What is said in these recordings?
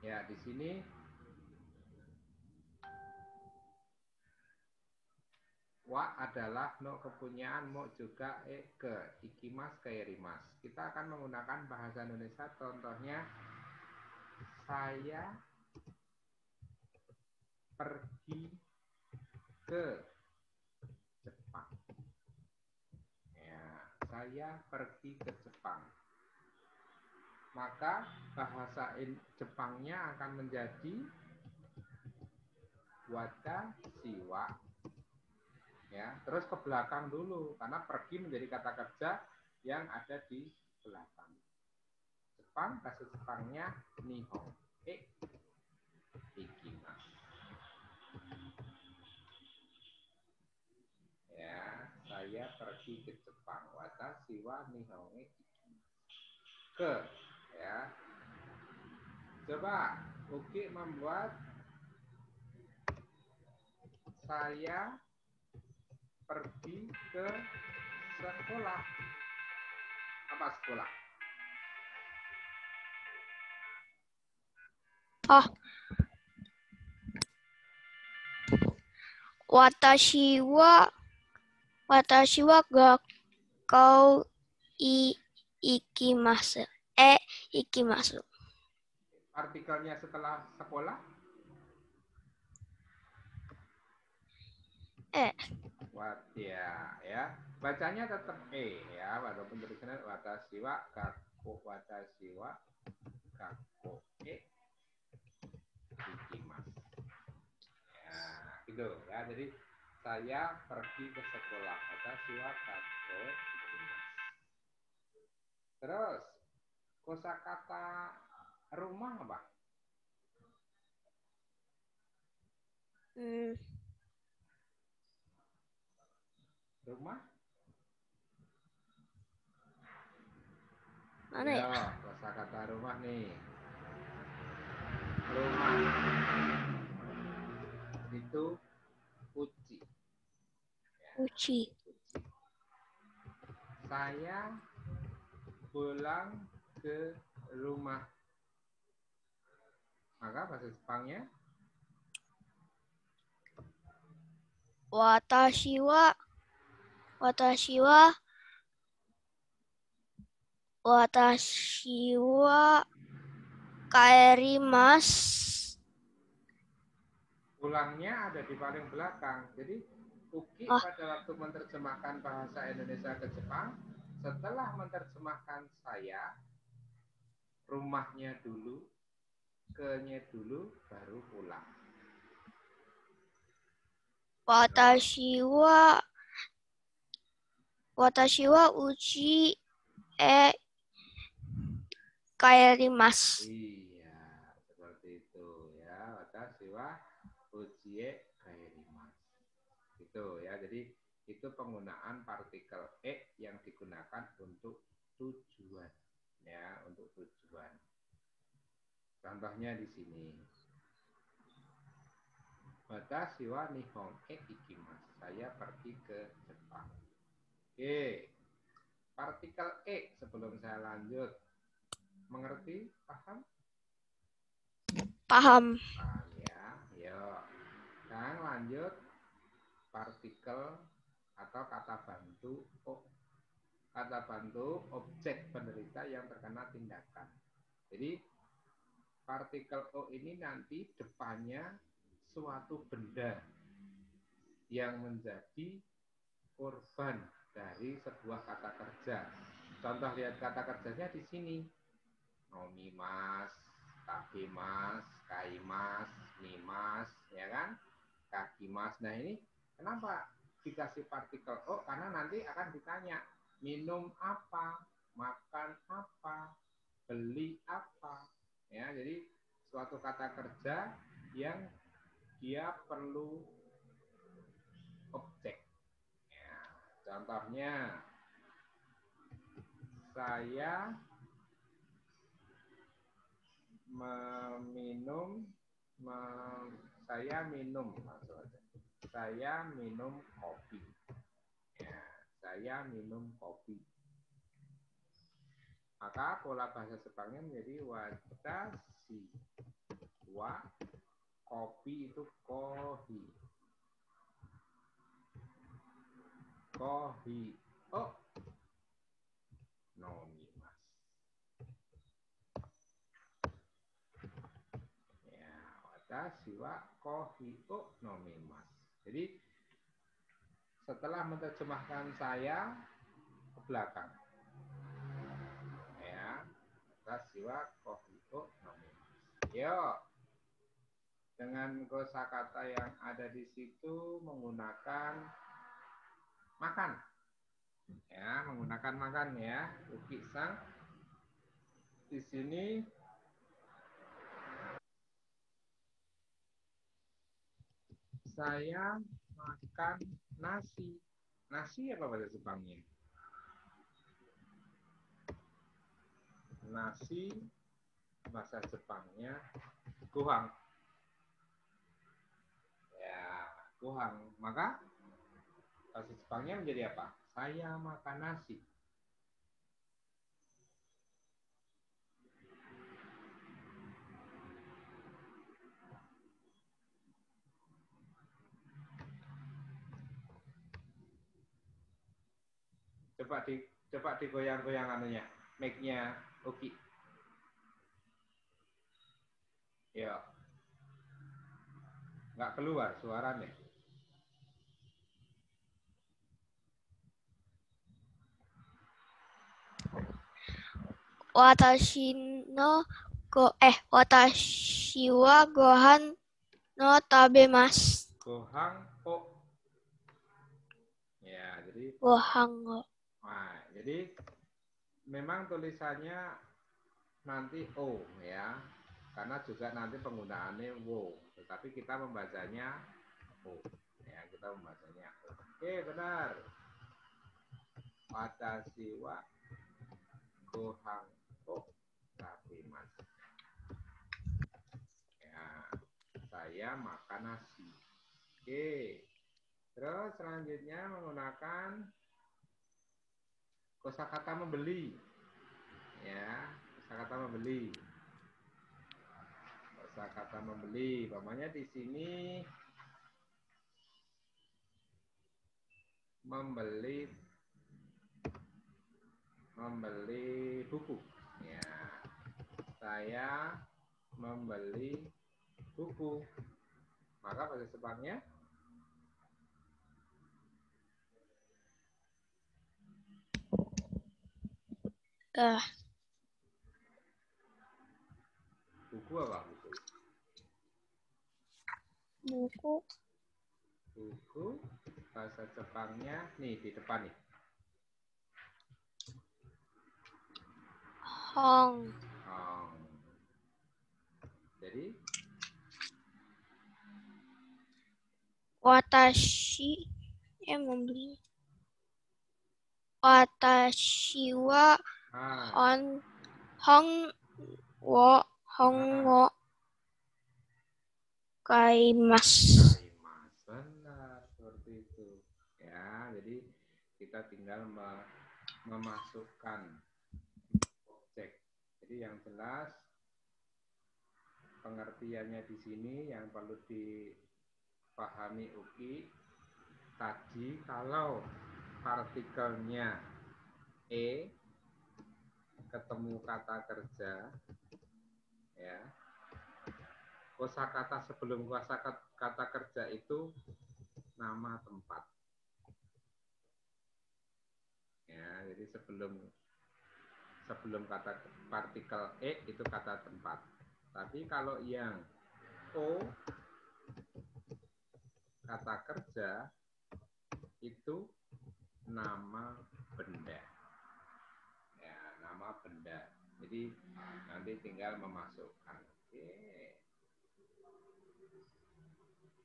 Ya, di sini wa adalah no kepunyaan, mo juga ke ikimas kairimas. Kita akan menggunakan bahasa Indonesia. Contohnya, saya pergi ke Jepang. Ya, saya pergi ke Jepang. Maka bahasa Jepangnya akan menjadi watashi wa. Ya, terus ke belakang dulu karena pergi menjadi kata kerja yang ada di belakang. Jepang, bahasa Jepangnya nihon ikimasu. Ya, saya pergi ke Jepang. Watashi wa nihon ikimasu. Ke, ya. Coba Uki membuat saya pergi ke sekolah. Apa sekolah? Oh. Watashi wa gakou ikimasu. Ikimasu. Artikelnya setelah sekolah? Ya. Bacanya tetap ya, walaupun tulisannya watashi wa gakou ikimasu. Ya, gitu ya. Jadi saya pergi ke sekolah. Watashi wa gakou ikimasu. Terus kosakata rumah apa? Rumah? Mana ya? Kosakata rumah nih. Rumah itu uchi. Ya, Uchi. Saya pulang ke rumah. Maka bahasa Jepangnya Watashi wa kaerimasu. pulangnya ada di paling belakang. Jadi Uki pada waktu menerjemahkan bahasa Indonesia ke Jepang, setelah menerjemahkan saya, rumahnya dulu, ke-nya dulu, baru pulang. Watashi wa uchi kaerimasu. Iya, seperti itu ya. Watashi wa uchi kaerimasu. Gitu ya. Jadi itu penggunaan partikel yang digunakan untuk tujuan ya, untuk tujuan. Contohnya di sini. Watashi wa nihon ikimasu. Saya pergi ke Jepang. Oke. Partikel sebelum saya lanjut. Mengerti? Paham? Paham. Paham ya. Yuk. Sekarang lanjut partikel atau kata bantu objek penderita yang terkena tindakan. Jadi partikel O ini nanti depannya suatu benda yang menjadi korban dari sebuah kata kerja. Contoh lihat kata kerjanya di sini. Nomimas, kakimas, kaimas, mimas, ya kan? Kakimas. Nah ini kenapa dikasih partikel O? Karena nanti akan ditanya minum apa, makan apa, beli apa. Ya, jadi suatu kata kerja yang dia perlu objek. Ya, contohnya saya saya minum kopi. Ya, saya minum kopi. Maka pola bahasa Jepangnya menjadi watashi wa kopi itu kohi. Kohi o nomimasu. Ya, watashi wa kohi o nomimasu. Jadi setelah menerjemahkan saya ke belakang. Ya, watashi wa kohi o nomimasu. Yuk. Dengan kosakata yang ada di situ menggunakan makan. Ya, menggunakan makan ya. Uki-san. Di sini saya makan nasi. Nasi apa bahasa Jepangnya? Nasi bahasa Jepangnya gohang. Ya, gohang. Maka bahasa Jepangnya menjadi apa? Saya makan nasi. Coba digoyang-goyang anunya, mic-nya Uki. Ya. Nggak keluar suaranya. Watashi wa gohan no tabemasu. Gohang o. Ya, jadi Gohan o. nah, jadi memang tulisannya nanti o ya. Karena juga nanti penggunaannya wo, tetapi kita membacanya o. Ya, kita membacanya o. Oke, benar. Watashi wa gohang o tabemasu. Ya, saya makan nasi. Oke. Terus selanjutnya menggunakan kosakata membeli. Ya, kosakata membeli. Kosakata membeli. Umpamanya di sini membeli buku. Ya. Saya membeli buku. Maka bahasa Jepangnya buku apa? Buku bahasa Jepangnya nih di depan nih. Hong. Jadi Watashi membeli. Watashi wa hong wo kaimasu. Benar, seperti itu. Ya, jadi kita tinggal memasukkan objek. Jadi yang jelas pengertiannya di sini yang perlu dipahami Uki tadi, kalau partikelnya ketemu kata kerja, ya, kosakata sebelum kata kerja itu nama tempat. Ya, jadi sebelum kata partikel itu kata tempat. Tapi kalau yang O kata kerja itu nama benda. Ya, nama benda. Jadi nanti tinggal memasukkan. Oke.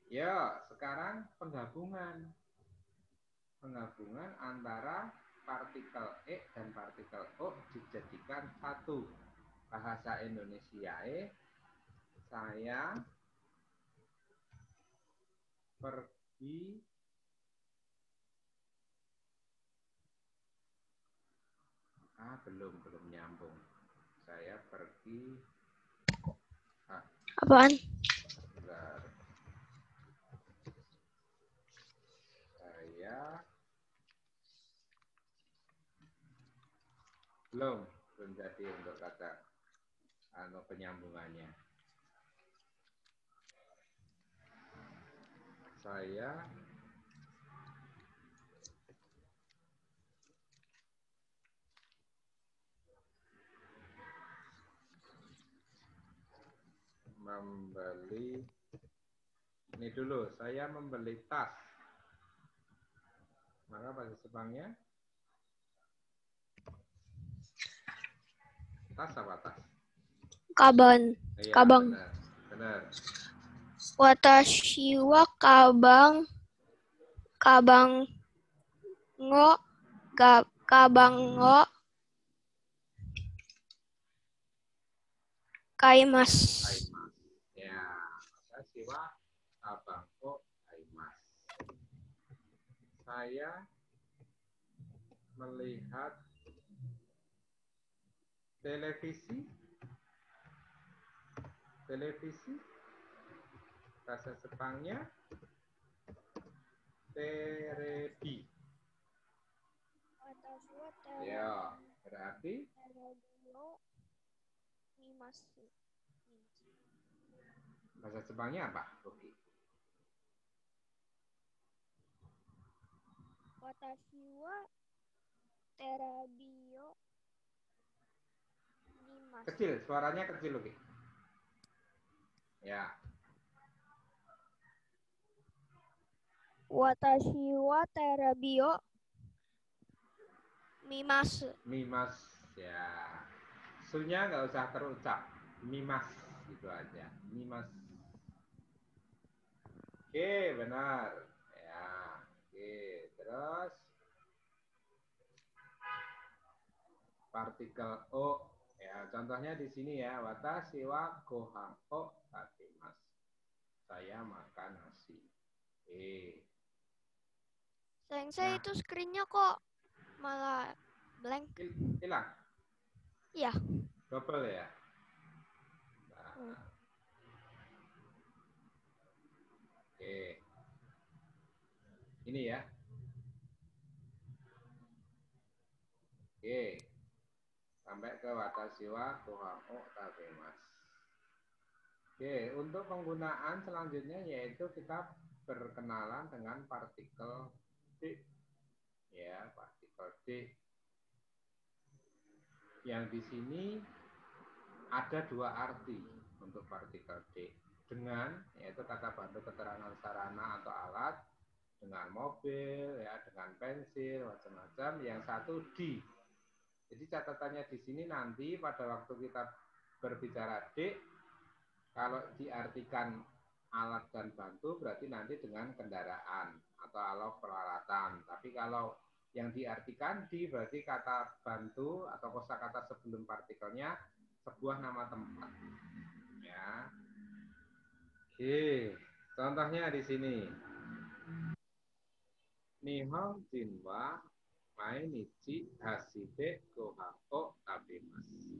Ya, sekarang penggabungan antara partikel dan partikel O dijadikan satu. Bahasa Indonesia saya pergi Belum nyambung. Saya pergi. Apaan? Bentar. Saya belum jadi untuk kata penyambungannya. Saya membeli, ini dulu, saya membeli tas. Maka bahasa Jepangnya tas apa tas? Kaban. Iya, Kabang. Benar. Watashi wa kabang kabango kaimasu. Ya, watashi wa kabango kaimasu. Saya melihat televisi. Bahasa Jepangnya terebi. Ya, berarti bahasa Jepangnya apa? Oke. Watashi wa terabio nimasu. Kecil, suaranya kecil oke. Ya. Watashi wa terabio mimasu. Mimas, ya. Sunya nggak usah terucap. Mimas, gitu aja. Mimas. Oke, benar. Ya, oke. Terus partikel o. Ya, contohnya di sini ya. Watashi wa gohan o tabimasu. Saya makan nasi. Oke. Sayang saya itu screen-nya kok malah blank. Hilang? Iya. Double ya? Nah. Oke. Ini ya. Oke. Sampai ke watashi wa gohan o tabimasu. Oke, untuk penggunaan selanjutnya yaitu kita berkenalan dengan partikel D. Ya, partikel D. Yang di sini ada dua arti untuk partikel D. Dengan, yaitu kata bantu keterangan sarana atau alat, dengan mobil, ya, dengan pensil, macam-macam. Yang satu D. Jadi catatannya di sini nanti pada waktu kita berbicara D, kalau diartikan alat dan bantu berarti nanti dengan kendaraan atau alat peralatan. Tapi kalau yang diartikan di berarti kata bantu atau kosakata sebelum partikelnya sebuah nama tempat. Ya. Oke, contohnya di sini. Nihon jinwa mainichi hashide gohako tabimasu.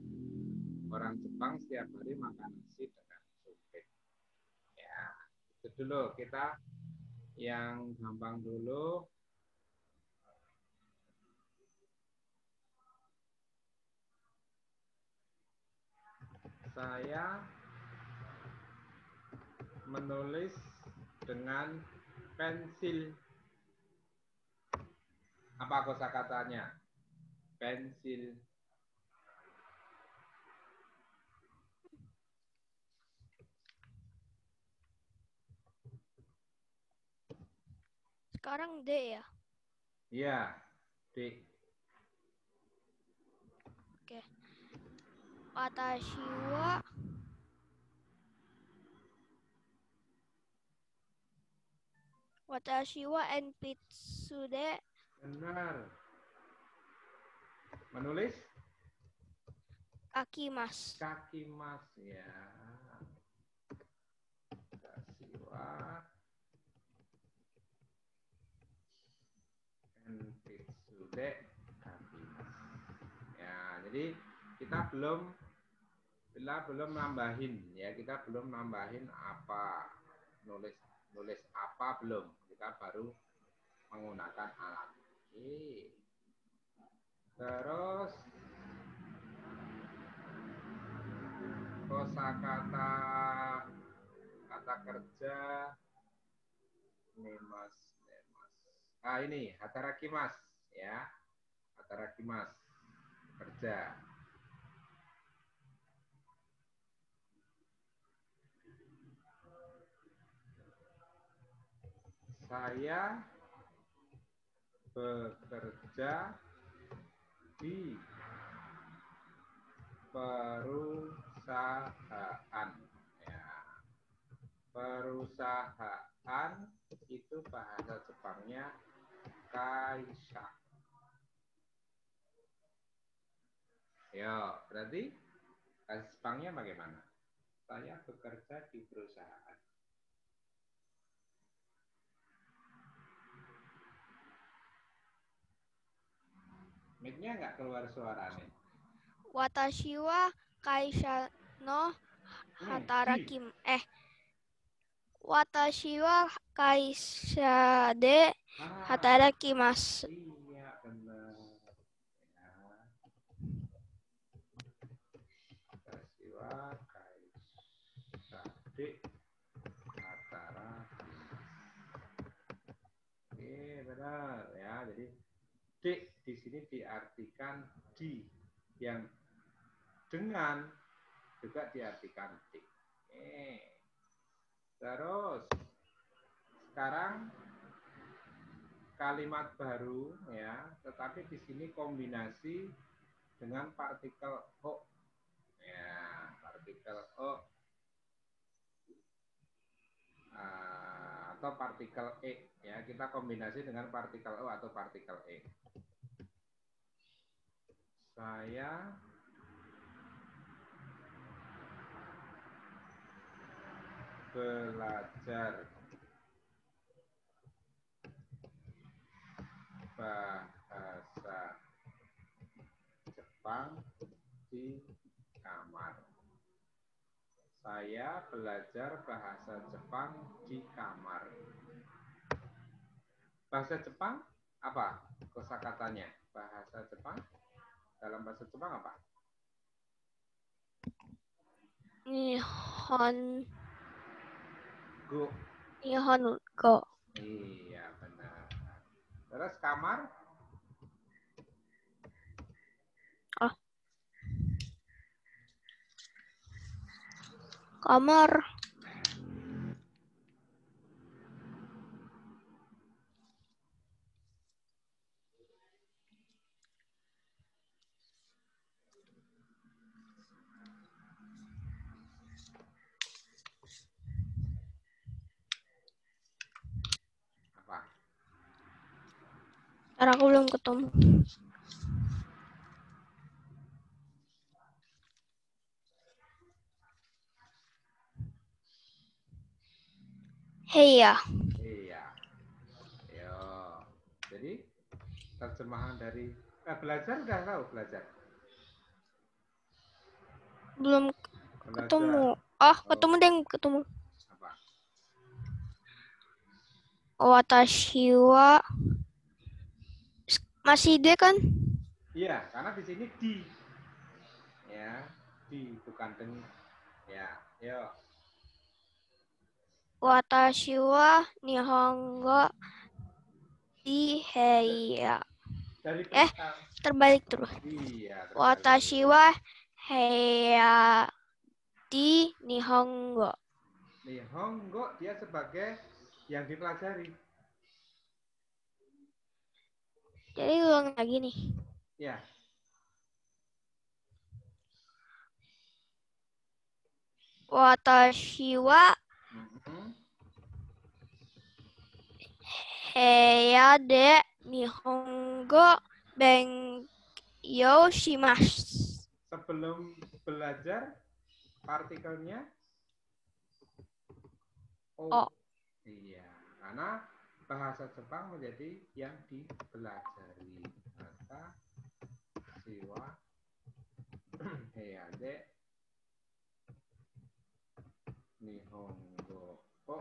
Orang Jepang setiap hari makan nasi dengan sumpit. Ya, itu dulu kita yang gampang dulu. Saya menulis dengan pensil. Apa kosakatanya? Pensil. Sekarang D ya? Iya, D. Oke. Watashi wa enpitsude. Benar. Menulis? Kaki mas. Kaki mas, ya. Kasiwa. Enpitsude kaki mas. Ya. Jadi kita belum nambahin ya, kita belum nambahin apa, nulis apa belum, kita baru menggunakan alat. Oke. Terus kosakata kata kerja nemas. Ah, ini hatarakimas ya. Hatarakimas kerja. Saya bekerja di perusahaan ya. Perusahaan itu bahasa Jepangnya kaisha. Ya, berarti bahasa Jepangnya bagaimana? Saya bekerja di perusahaan. Mic-nya nggak keluar suaranya. Watashi wa kaisha no hatarakim. Watashi wa kaisha de hatarakimasu. Iya, benar. Ya. Watashi wa kaisha de hatarakimasu. Oke, benar ya. Jadi di sini diartikan di, yang dengan juga diartikan di. Terus sekarang kalimat baru ya, tetapi di sini kombinasi dengan partikel o. Ya, partikel o atau partikel e ya, kita kombinasi dengan partikel o atau partikel e. Saya belajar bahasa Jepang di kamar. Saya belajar bahasa Jepang di kamar. Bahasa Jepang apa kosakatanya? Bahasa Jepang, dalam bahasa Jepang apa? Nihon Go. Nihongo. Iya, benar. Terus kamar? Kamar. Apa? Karena aku belum ketemu. Heya. Iya. Yo. Jadi terjemahan dari belajar udah tahu belajar? Belum Belajar. ketemu. Ketemu deh, ketemu. Apa? Watashi wa masih de kan? Iya, karena di sini di. Ya, di bukan dengan. Ya, yo. Watashi wa Nihongo di heya. Dari belakang. Terbalik terus. Iya, terbalik. Watashi wa heya di Nihongo. Nihongo dia sebagai yang dipelajari. Jadi ulang lagi nih. Ya. Watashi wa heya de Nihongo benkyou shimasu. Sebelum belajar partikelnya O. Iya, karena bahasa Jepang menjadi yang dipelajari. Maka siwa Heiade Nihongo o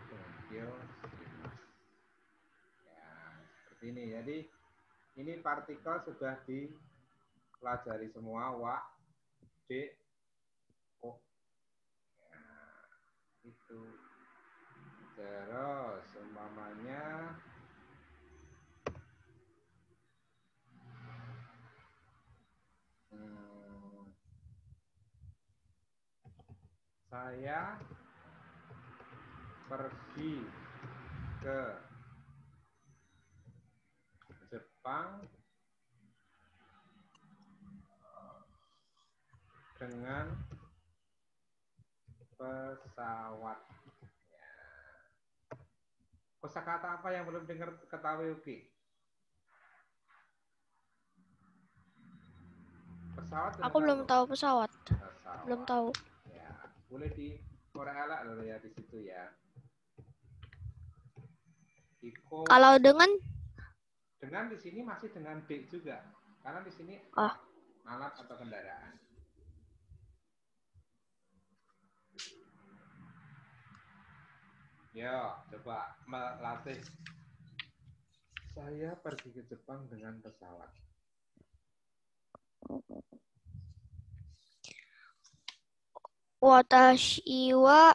Tokyo shimasu. Ya, seperti ini. Jadi ini partikel sudah dipelajari semua. Wa, de, o. Ya, itu. Terus umpamanya saya pergi ke Jepang dengan pesawat. Ya. Kosakata apa yang belum dengar ketahui Uki? Pesawat. Aku belum tahu pesawat. Belum tahu. Ya, boleh dikorealak loh ya di situ ya. Kalau dengan di sini masih dengan D juga, karena di sini alat atau kendaraan. Yo, coba melatih. Saya pergi ke Jepang dengan pesawat. Watashi wa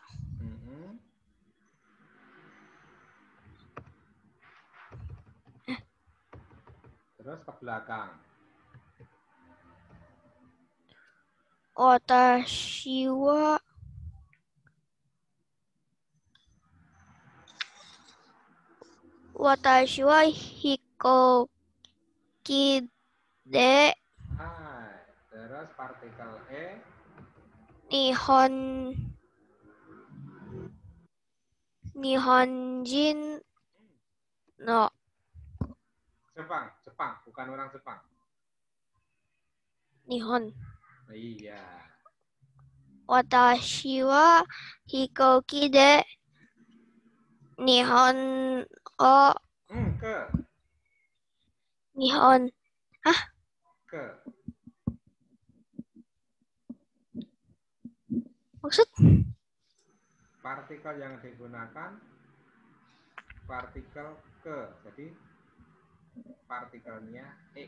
Terus ke belakang. Watashi wa hikoki de Terus partikel E Nihonjin no Jepang, bukan orang Jepang. Nihon. Iya. Watashi wa hikoki de Nihon o Ke Nihon. Ke Maksud? Partikel yang digunakan partikel ke. Jadi partikelnya E.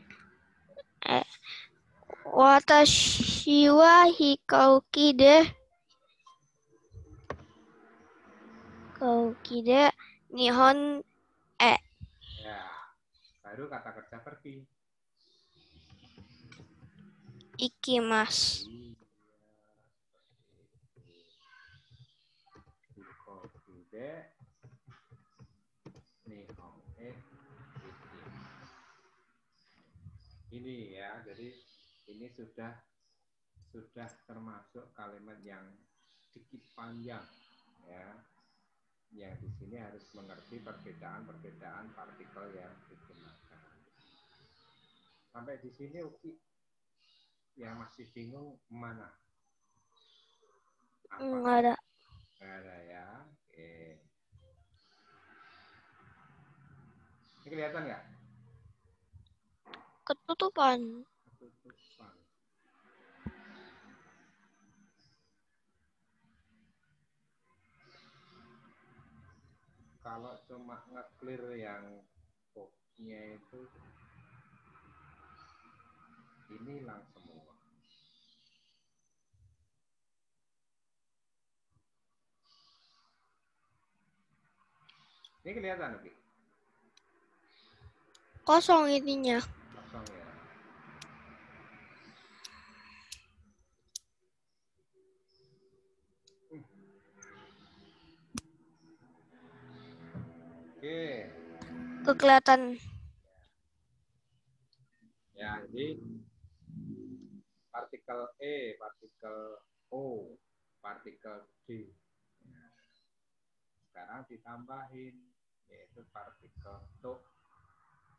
Watashi wa hikoki de Nihon E. Ya, baru kata kerja pergi. Ikimasu. Ini ya, jadi ini sudah termasuk kalimat yang sedikit panjang ya. Yang di sini harus mengerti perbedaan partikel yang digunakan. Sampai di sini Uki yang masih bingung mana? Nggak ada. Nggak ada ya. Oke. Ini kelihatan nggak? Ketutupan. Kalau cuma nge-clear yang boxnya itu ini hilang semua. Ini kelihatan Oke? Kosong ininya. Kosong ya. Oke. Kelihatan. Ya, jadi partikel E, partikel O, partikel D. Sekarang ditambahin yaitu partikel TO.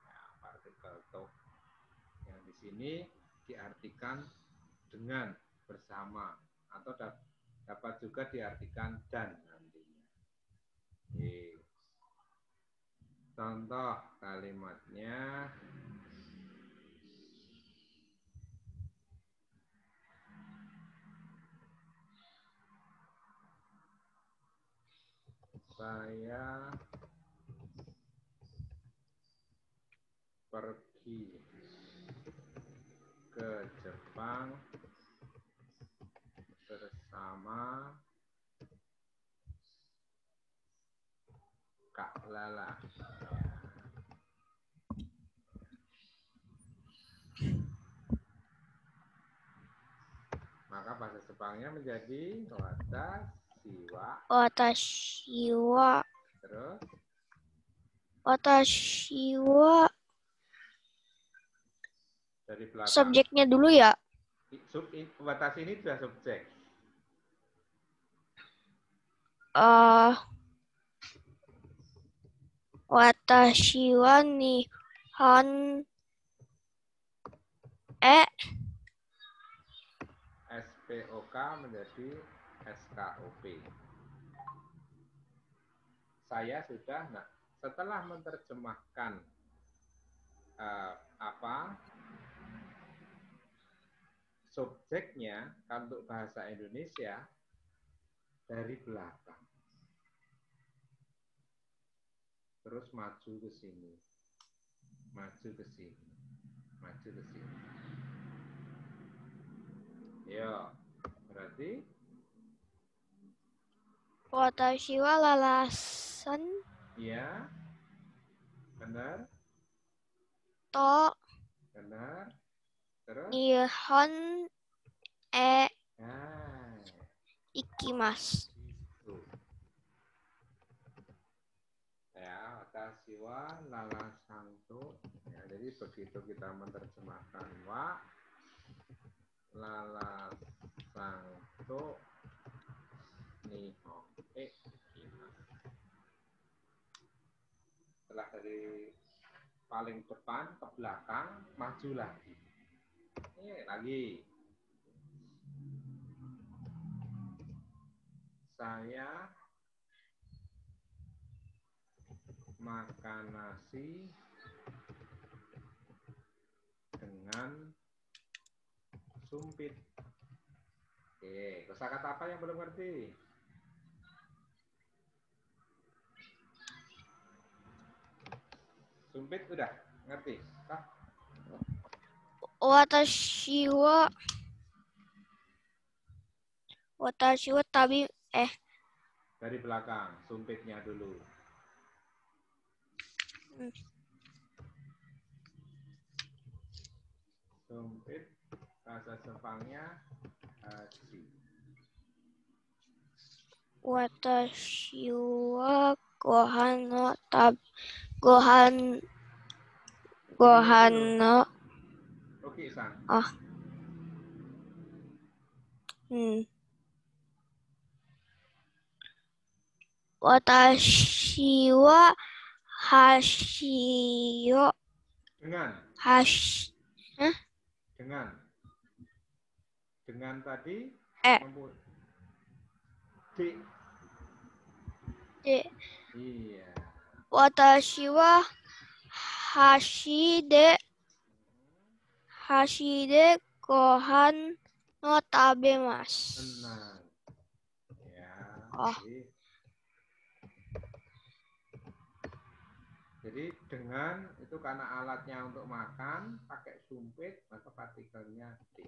Ya, partikel TO. Yang di sini diartikan dengan, bersama, atau dapat juga diartikan dan nantinya. Oke. Contoh kalimatnya Saya pergi ke Jepang bersama Kak Lala. Maka bahasa Jepangnya menjadi Watashi wa. Terus Watashi wa. dari belakang. Subjeknya dulu ya. Watashi ini sudah subjek. Watashi wa nihon SPOK menjadi SKOP. Saya sudah, setelah menerjemahkan subjeknya untuk bahasa Indonesia dari belakang, terus maju ke sini, maju ke sini, maju ke sini. Ya, berarti watashi wa lalasan. Ya, benar. To. Benar. Terus? Nihon ikimasu. Ya, watashi wa lalasan to. Ya, jadi begitu kita menerjemahkan wa lalasan to nihon ikimasu. Setelah dari paling depan ke belakang, maju lagi. Ini lagi. Saya makan nasi dengan sumpit. Oke, kosakata apa yang belum ngerti? Sumpit udah ngerti? Kah? Watashi wa tabi Dari belakang, sumpitnya dulu. Sumpit, bahasa Jepangnya haji. Watashi wa gohan no gohan no. Oke, San. Watashi wa hashiyo. Dengan. Dengan tadi. D. Iya. Watashi wa hashide gohan no tabemasu. Benar. Ya. Jadi dengan itu karena alatnya untuk makan pakai sumpit, maka partikelnya D.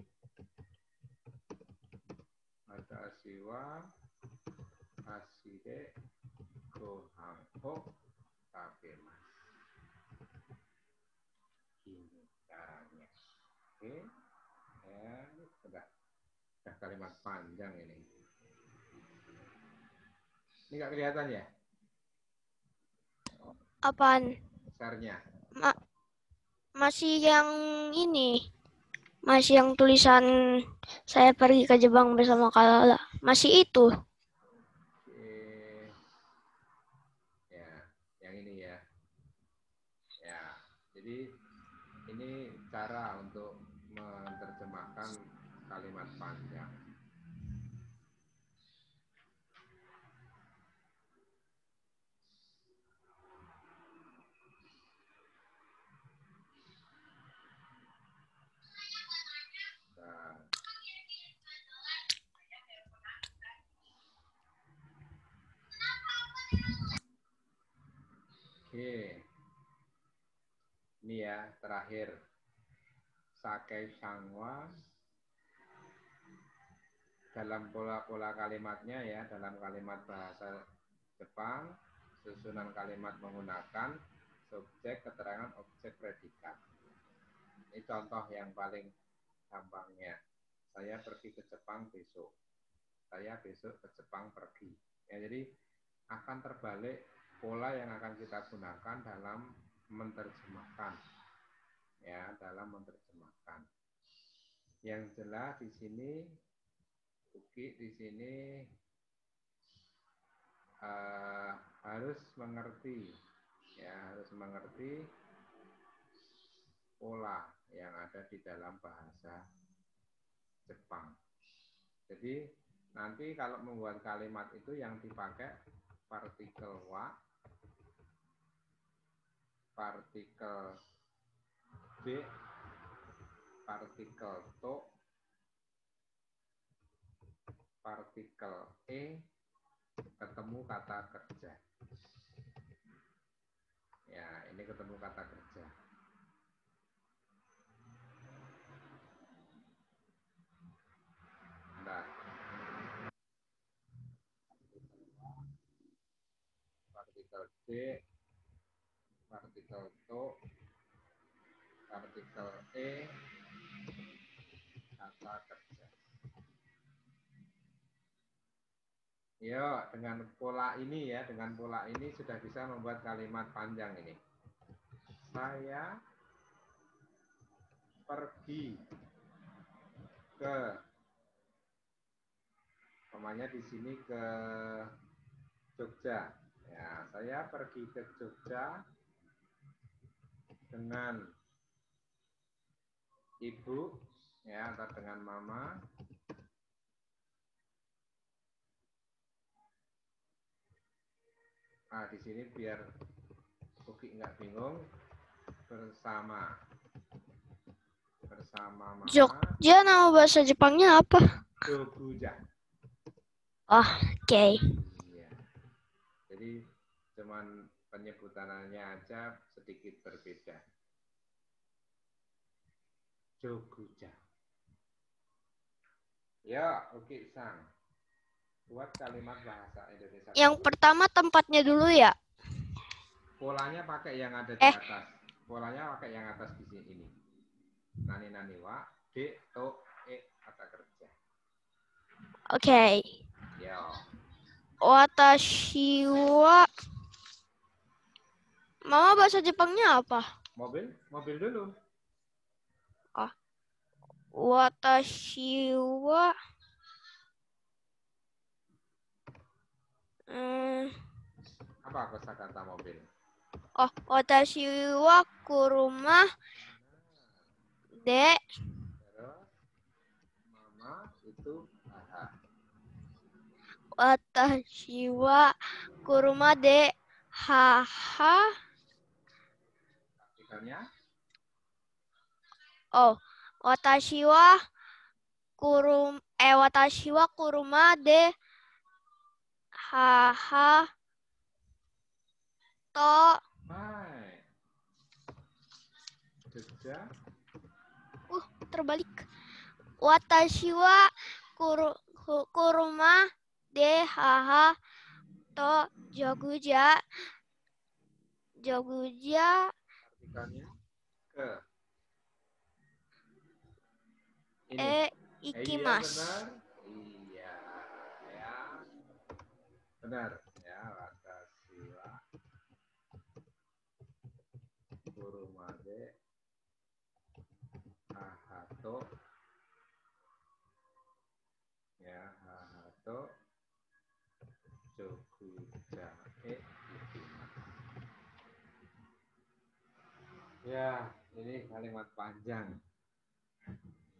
Watashi wa hashide gohan o tabemasu. Ini caranya. Oke. Ya, sudah kalimat panjang ini. Ini nggak kelihatan ya? Apaan? Besarnya. Masih yang ini. Masih yang tulisan saya pergi ke Jepang bersama Kak Lala. Masih itu. Ya, yang ini ya. Ya, jadi ini cara untuk menerjemahkan kalimat panjang. Ini ya, terakhir. Sakai sangwa. Dalam pola-pola kalimatnya ya, dalam kalimat bahasa Jepang, susunan kalimat menggunakan subjek, keterangan, objek, predikat. Ini contoh yang paling gampangnya. Saya pergi ke Jepang besok. Saya besok ke Jepang pergi. Ya, jadi akan terbalik pola yang akan kita gunakan dalam menerjemahkan. Ya, dalam menerjemahkan. Yang jelas di sini Uki di sini harus mengerti, ya, harus mengerti pola yang ada di dalam bahasa Jepang. Jadi nanti kalau membuat kalimat itu yang dipakai partikel wa, partikel b, partikel to, partikel e, ketemu kata kerja. Ya, ini ketemu kata kerja. Bentar. Partikel D, partikel to, partikel E, kata kerja. Yo, dengan pola ini ya, dengan pola ini sudah bisa membuat kalimat panjang ini. Saya pergi ke, namanya di sini ke Jogja. Ya, saya pergi ke Jogja dengan ibu, ya, atau dengan mama. Nah, di sini biar Uki nggak bingung, bersama mama. Jogja nama bahasa Jepangnya apa? Jogja. Oh, oke. Iya. Jadi cuman penyebutannya aja sedikit berbeda. Jogja. Ya, Uki Sang. Buat kalimat bahasa Indonesia. Yang pertama tempatnya dulu ya. Polanya pakai yang ada di atas. Polanya pakai yang atas di sini. Nani wa, de, to, e, kata kerja. Oke. Ya. Watashi wa. Mama bahasa Jepangnya apa? Mobil dulu. Ah. Watashi wa. Apa kosakata mobil? Oh, watashi wa kuruma de. Terus mama itu aha. Watashi wa kuruma de haha. Artikelnya? Oh, watashi wa kuruma de haha to. Hai. Jogja. Terbalik. Watashi wa kuruma de haha to Jogja. Artikelnya ke. Ini. Ikimasu. Iya, benar. Iya. Ya. Benar. Ya, watashi wa kurumade hahato. Ya, hahato Jogja ikimasu. Ya, ini kalimat panjang.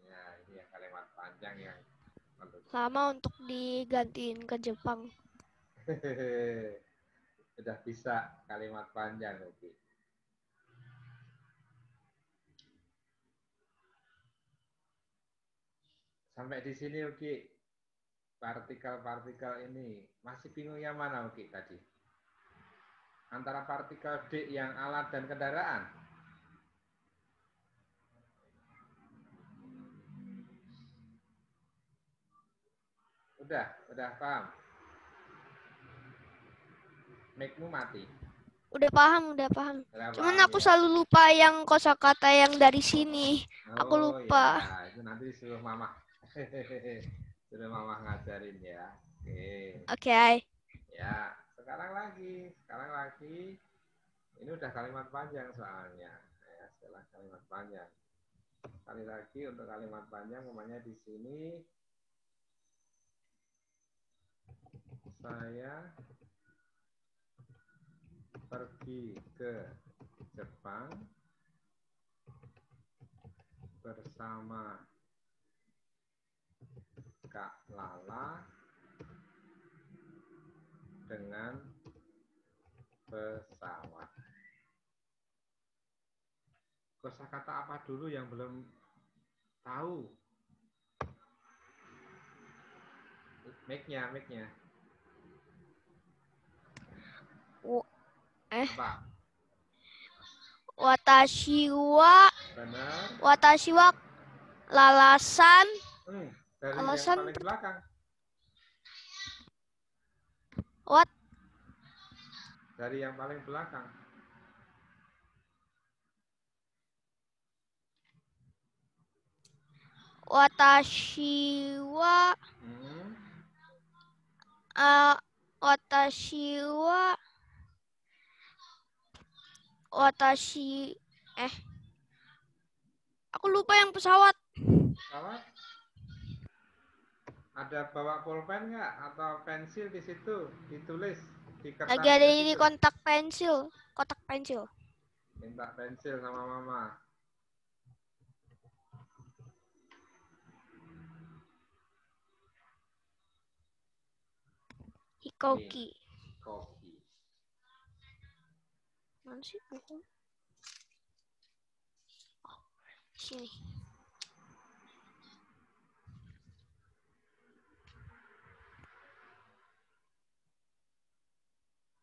Ya, ini yang kalimat panjang yang Lama untuk digantiin ke Jepang. Sudah bisa kalimat panjang, Uki. Sampai di sini, Uki. Partikel-partikel ini masih bingung yang mana, Uki, tadi? Antara partikel D yang alat dan kendaraan. Udah paham? Mic-mu mati. Udah paham. Cuman Paham, aku ya? selalu lupa yang kosakata yang dari sini. Aku lupa. Ya, itu nanti suruh mama. Suruh mama ngajarin ya. Oke. Ya, sekarang lagi. Ini udah kalimat panjang soalnya. Ya, setelah kalimat panjang. Sekali lagi untuk kalimat panjang, namanya di sini saya pergi ke Jepang bersama Kak Lala dengan pesawat. Kosakata apa dulu yang belum tahu? Mic-nya. Apa? Watashi wa Benar. lalasan. Dari Alasan yang paling belakang. What? Dari yang paling belakang. Watashi wa aku lupa yang pesawat. Pesawat? Ada bawa pulpen nggak atau pensil di situ ditulis di kertas? Lagi ada di kotak pensil. Minta pensil sama mama. Hikoki. Mana sih buku? Oh, sini.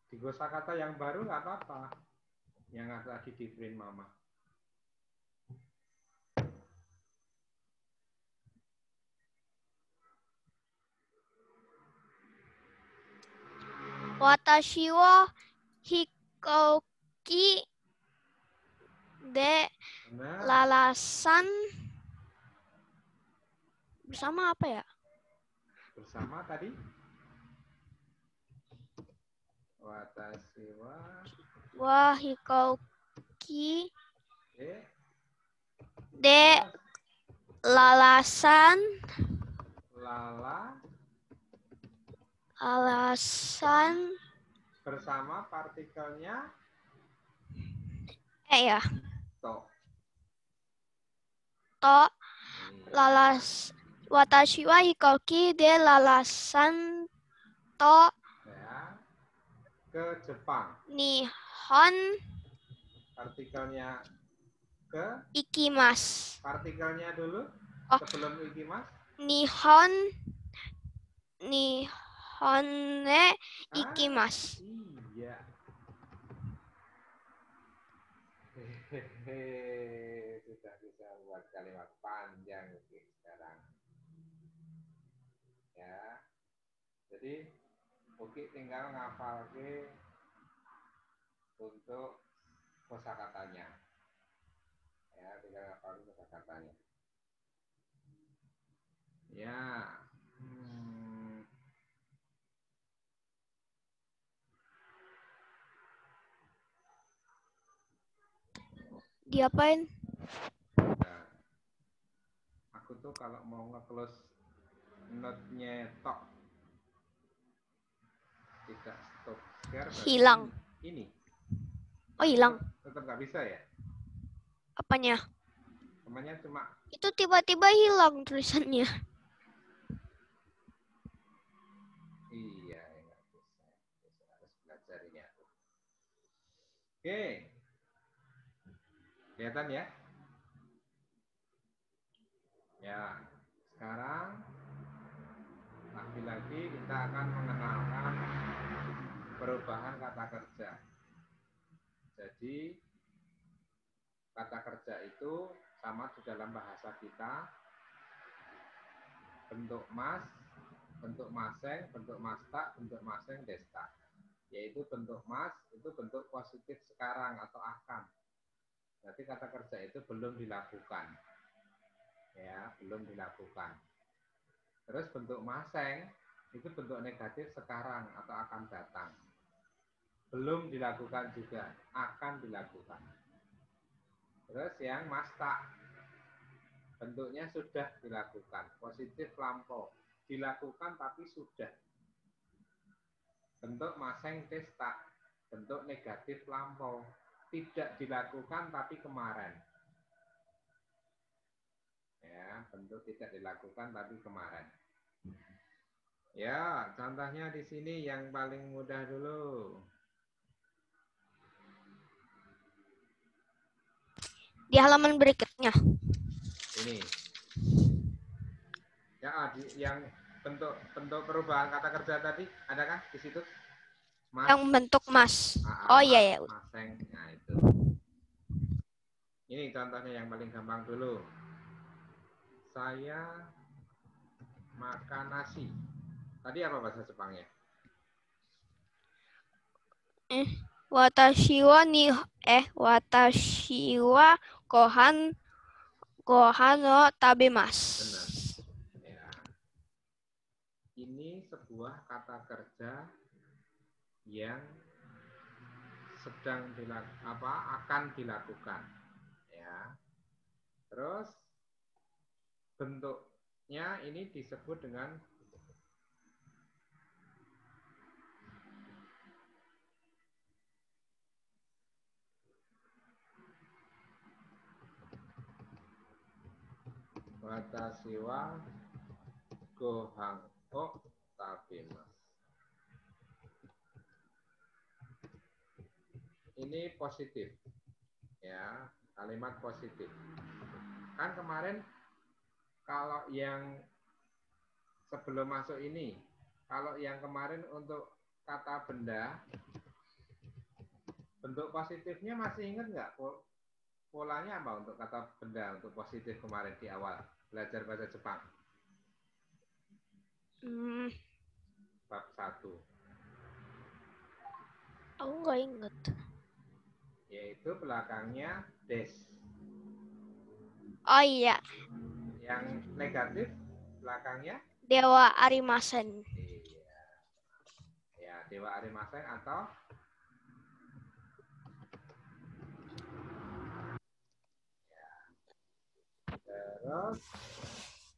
Di kosakata yang baru nggak apa-apa. Yang tadi di print mama. Watashi wa hikoki de lalasan bersama apa ya? Bersama tadi? Watashi wa hikoki de lalasan bersama partikelnya ya. To. Watashi wa hikoki de lalasan to Ya. Ke Jepang. Nihon Partikelnya ke ikimasu. Partikelnya dulu sebelum ikimasu. Nihon ikimasu. Iya. Sudah bisa buat kalimat panjang sekarang. Ya. Jadi Uki tinggal ngafal untuk kosakatanya. Ya, tinggal ngafal kosakatanya. Ya. Diapain? Nah, aku tuh kalau mau nge-close note-nya tok tidak stop share hilang. Ini. Oh, hilang. Tetap nggak bisa ya? Apanya? Namanya cuma itu tiba-tiba hilang tulisannya. Iya, nggak bisa. Harus belajar ini aku. Oke. Kelihatan ya? Ya, sekarang lagi-lagi kita akan mengenalkan perubahan kata kerja. Jadi kata kerja itu sama di dalam bahasa kita, bentuk mas, bentuk maseng, bentuk masta, bentuk maseng, desta. Yaitu bentuk mas itu bentuk positif sekarang atau akan. Berarti kata kerja itu belum dilakukan. Ya, belum dilakukan. Terus bentuk maseng itu bentuk negatif sekarang atau akan datang. Belum dilakukan juga, akan dilakukan. Terus yang masta, bentuknya sudah dilakukan, positif lampau, dilakukan tapi sudah. Bentuk maseng desta, bentuk negatif lampau, tidak dilakukan tapi kemarin. Ya, bentuk tidak dilakukan tapi kemarin. Ya, contohnya di sini yang paling mudah dulu. Di halaman berikutnya. Ini. Ya, yang bentuk perubahan kata kerja tadi adakah di situ? Mas. Yang bentuk mas. Oh iya ya. Maseng. Nah, itu. Ini contohnya yang paling gampang dulu. Saya makan nasi. Tadi apa bahasa Jepangnya? Watashi wa gohan no tabemasu. Benar. Ya. Ini sebuah kata kerja yang sedang akan dilakukan. Ya. Terus bentuknya ini disebut dengan watashi wa gohan o tabemasu. Ini positif. Ya, kalimat positif. Kan kemarin kalau yang sebelum masuk ini, kalau yang kemarin untuk kata benda, bentuk positifnya masih ingat nggak? Polanya apa untuk kata benda, untuk positif kemarin di awal belajar bahasa Jepang? Bab 1. Aku nggak ingat. Yaitu belakangnya des. Oh iya. Yang negatif belakangnya Dewa Arimasen. Iya. Ya, Dewa Arimasen atau ya. Terus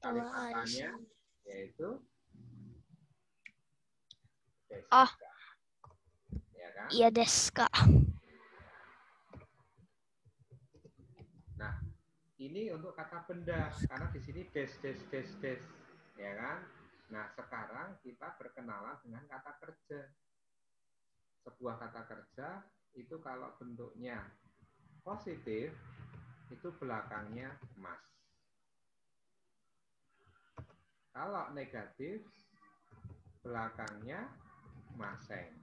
kalimatannya yaitu deska. Oh. Ya kan? Iya deska. Nah, ini untuk kata benda karena di sini des, ya kan? Nah, sekarang kita berkenalan dengan kata kerja. Sebuah kata kerja itu kalau bentuknya positif itu belakangnya mas. Kalau negatif belakangnya maseng.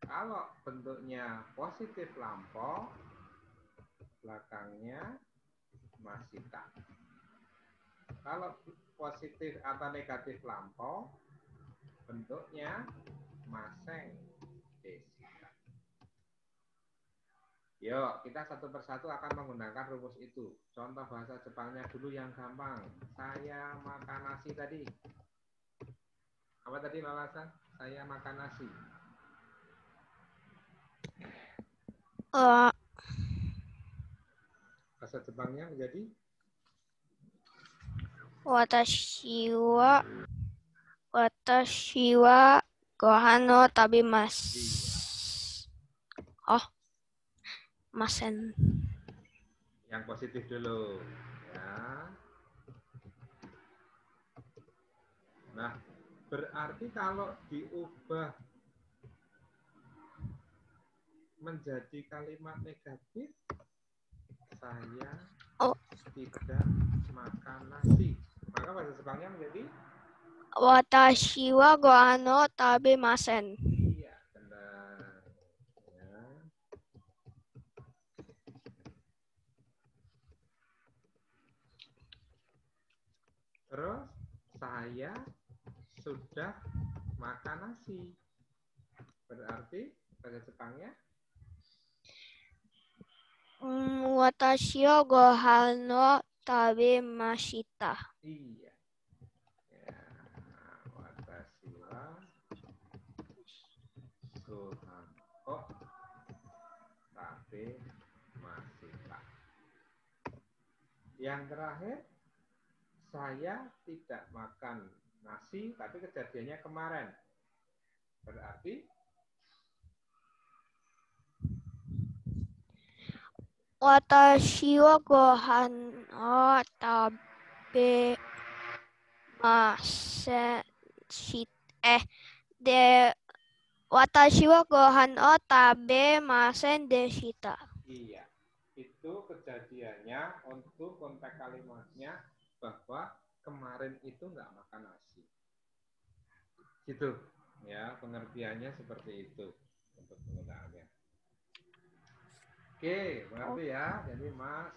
Kalau bentuknya positif lampau belakangnya masita. Kalau positif atau negatif lampau bentuknya maseng desita. Yuk, kita satu persatu akan menggunakan rumus itu. Contoh bahasa Jepangnya dulu yang gampang. Saya makan nasi tadi. Apa tadi Lalasan? Saya makan nasi. Bahasa Jepangnya menjadi Watashi wa gohan no tabemasu. Oh. Masen. Yang positif dulu. Ya. Nah, berarti kalau diubah menjadi kalimat negatif, saya tidak makan nasi. Maka bahasa Jepangnya menjadi Watashi wa gohan no tabemasen. Iya, benar. Ya. Terus saya sudah makan nasi. Berarti bahasa Jepangnya? Watashi wa gohan wo tabemashita. Iya. Ya, watashi wa gohan o tabemashita. Yang terakhir, saya tidak makan nasi, tapi kejadiannya kemarin. Berarti Watashi wa gohan wo watashi wa gohan wo tabemasen deshita. iya, itu kejadiannya untuk konteks kalimatnya bahwa kemarin itu nggak makan nasi. Gitu, ya pengertiannya seperti itu untuk penggunaannya. Oke, berarti ya, jadi Mas,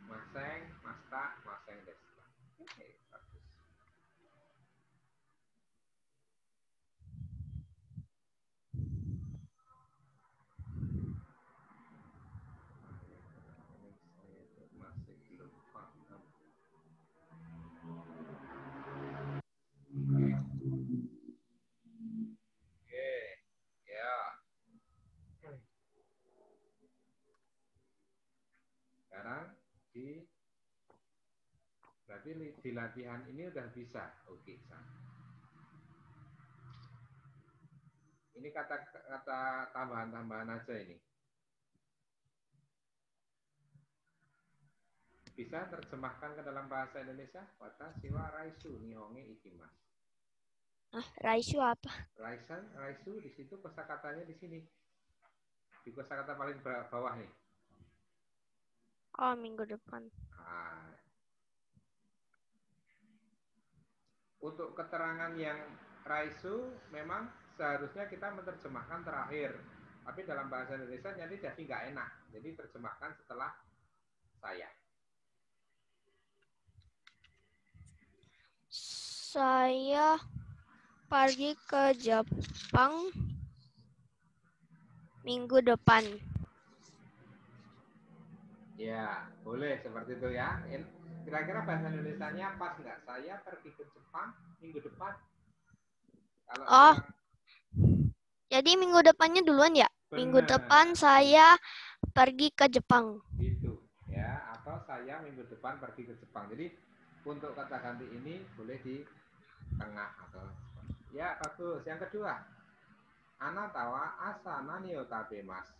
Maseng, Masta, Maseng Desta. Oke, bagus. Masih belum paham. Oke, ya. Sekarang berarti di latihan ini udah bisa. Oke, ini kata tambahan-tambahan aja ini. Bisa terjemahkan ke dalam bahasa Indonesia? Watashi wa raisu nihonge ikimasu. Raisu apa? Raisu di situ kosakatanya di sini. Di kosakata paling bawah nih. Oh, minggu depan. Nah, untuk keterangan yang raisu memang seharusnya kita menerjemahkan terakhir. Tapi dalam bahasa Indonesia jadi nggak enak. Jadi terjemahkan setelah saya. Saya pergi ke Jepang minggu depan. Ya, boleh seperti itu ya. Kira-kira bahasa Indonesianya pas nggak? Saya pergi ke Jepang minggu depan. Kalau bilang, jadi minggu depannya duluan ya? bener. Minggu depan saya pergi ke Jepang. Gitu, ya. Atau saya minggu depan pergi ke Jepang. Jadi untuk kata ganti ini boleh di tengah atau ya bagus. Yang kedua, anata wa asa nani o tabemasu?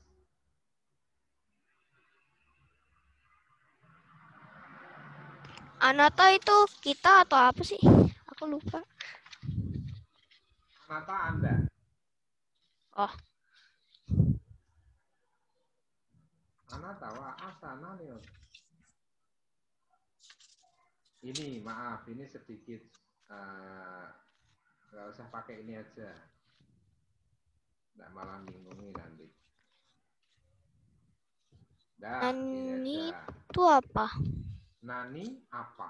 Anata itu kita atau apa sih? Aku lupa. Anata Anda. Oh. Anata wa asa nani o. Ini maaf, ini sedikit nggak usah pakai ini aja. Nggak malah bingungin nanti. Dah, Nani aja. itu apa? Nani apa?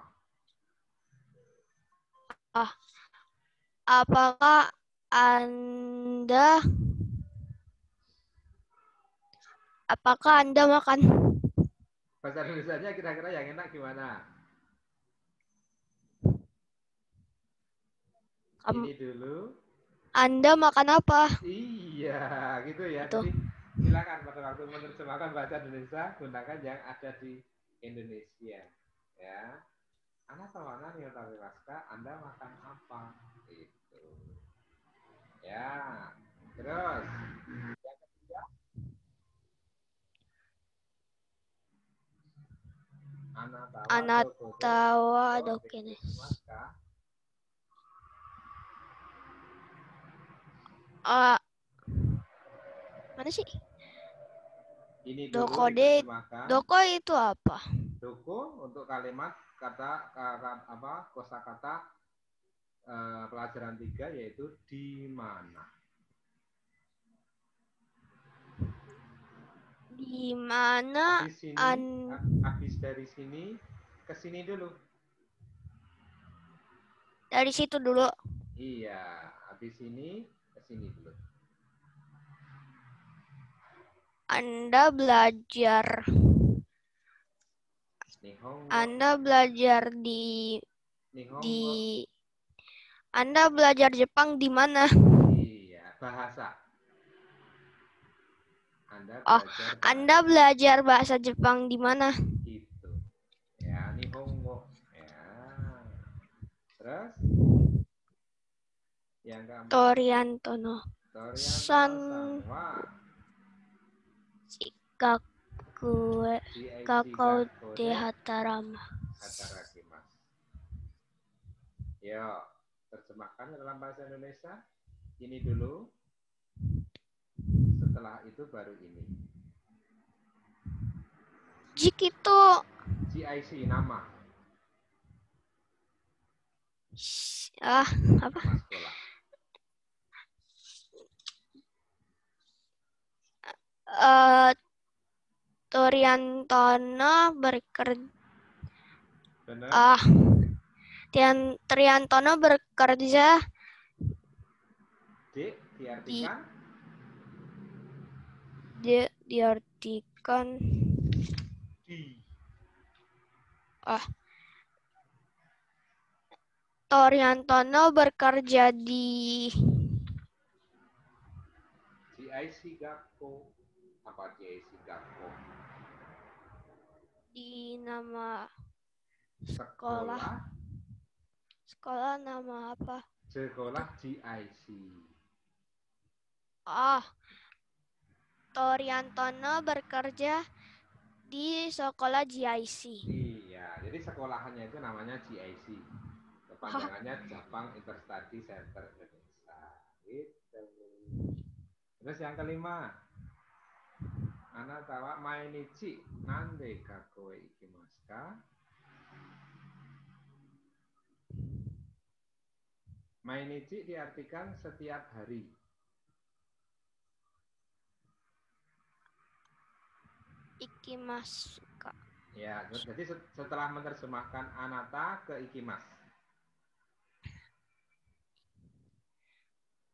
Apakah Anda makan? Bahasa Indonesia kira-kira yang enak gimana? Ini dulu. Anda makan apa? Iya, gitu ya. Itu. Jadi silakan pada waktu menerjemahkan bahasa Indonesia gunakan yang ada di Indonesia. Ya. Anak tawanan yang tapi pasca, Anda makan apa? Itu. Ya. Terus yang ketiga, Anatawa dokene. Mana sih? Ini dulu Dokode. diterjemahkan. Doko itu apa? Doko untuk kalimat kata kosakata pelajaran 3 yaitu di mana. Di mana habis dari sini ke sini dulu. Dari situ dulu. Iya, habis ini ke sini dulu. Anda belajar. Nihongo. Anda belajar di Nihongo. Anda belajar Jepang di mana? Iya, bahasa. Anda belajar bahasa Jepang di mana? Gitu. Ya, Nihongo. Ya. Terus? Yang keempat. Toriantono. San. Kakao de Hatarama. Yo, terjemahkan dalam bahasa Indonesia. Ini dulu. Setelah itu baru ini. Jik itu GIC nama. Apa? Nama sekolah. Toriantono bekerja. Benar. Triantono bekerja. Diartikan? Diartikan. Toriantono bekerja di GIC Gakko. Apa GIC Gakko? Di nama sekolah. Sekolah nama apa? Sekolah GIC. Toriantono bekerja di sekolah GIC. Iya, jadi sekolahannya itu namanya GIC. Kepanjangannya Jepang Interstudy Center Indonesia. Gitu. Terus yang kelima. Anatawa mainichi nande kakoe ikimasu ka? Mainichi diartikan setiap hari. Ikimasu ka. Ya, jadi setelah menerjemahkan anata ke ikimas.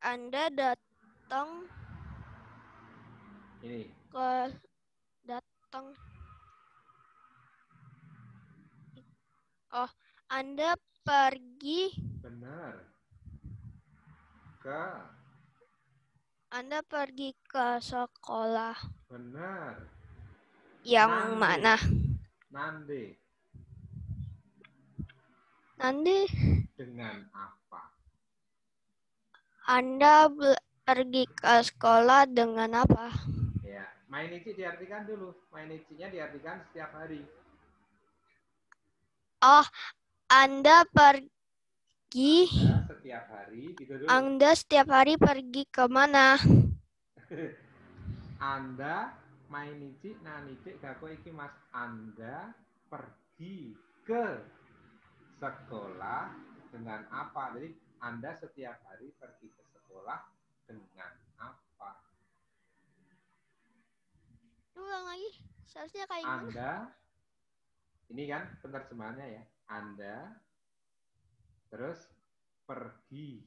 Anda datang. Ini. Datang. Anda pergi. Benar. Anda pergi ke sekolah. Benar. Yang mana? Nande. Dengan apa? Anda pergi ke sekolah dengan apa? Ya, mainichi diartikan dulu. Mainichinya diartikan setiap hari. Anda pergi. Anda setiap hari gitu dulu. Anda setiap hari pergi ke mana? Anda mainichi nanichi gakko ikimasu. Anda pergi ke sekolah dengan apa? Jadi Anda setiap hari pergi ke sekolah dengan apa? Ulang lagi. Seharusnya kayak Anda, gimana? ini kan penerjemahannya ya. Anda terus pergi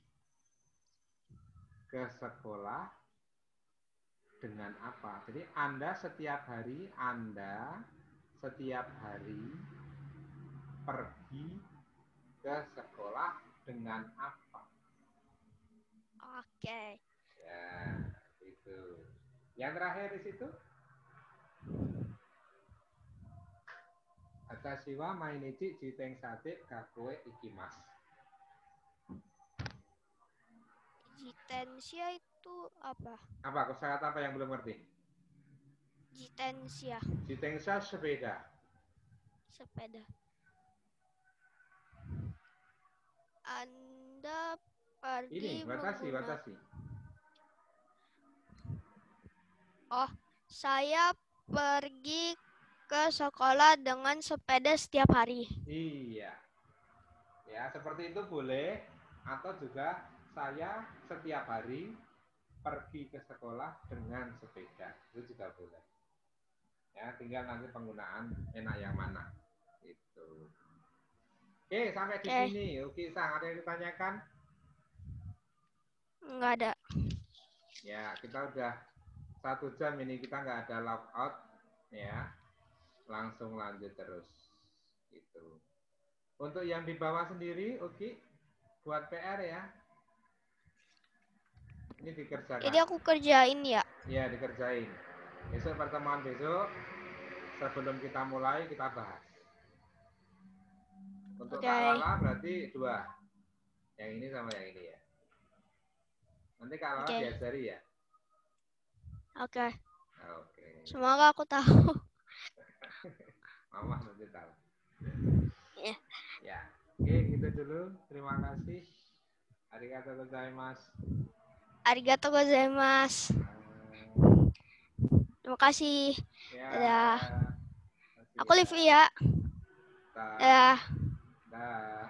ke sekolah dengan apa? Jadi Anda setiap hari pergi ke sekolah dengan apa? Oke. Ya, itu. Yang terakhir di situ. Watashi wa mainichi jitensate gakoe ikimasu. Jitensia itu apa? Apa? Kosakata apa yang belum ngerti? Jitensia. Jitensia sepeda. Anda pergi. Ini watashi. Saya pergi ke sekolah dengan sepeda setiap hari. Iya. Ya, seperti itu boleh. Atau juga saya setiap hari pergi ke sekolah dengan sepeda. Itu juga boleh. Ya, tinggal nanti penggunaan enak yang mana. Itu. Oke, sampai di sini. Oke, Sang, ada yang ditanyakan? Enggak ada. Ya, kita udah 1 jam ini, kita nggak ada logout. Ya, langsung lanjut terus. Gitu. Untuk yang di bawah sendiri, oke, buat PR ya. Ini dikerjakan. Jadi aku kerjain ya? Iya, dikerjain. Besok pertemuan besok, sebelum kita mulai, kita bahas. Untuk Kak Lala berarti 2. Yang ini sama yang ini ya. Nanti Kak Lala diajari ya. Oke. Oke. Semoga aku tahu. Mama nanti tahu. Ya. Ya. Oke, gitu dulu. Terima kasih. Arigatou gozaimasu. Arigatou gozaimasu. Terima kasih. Ya. Dadah. Aku live ya. Dadah. Dah.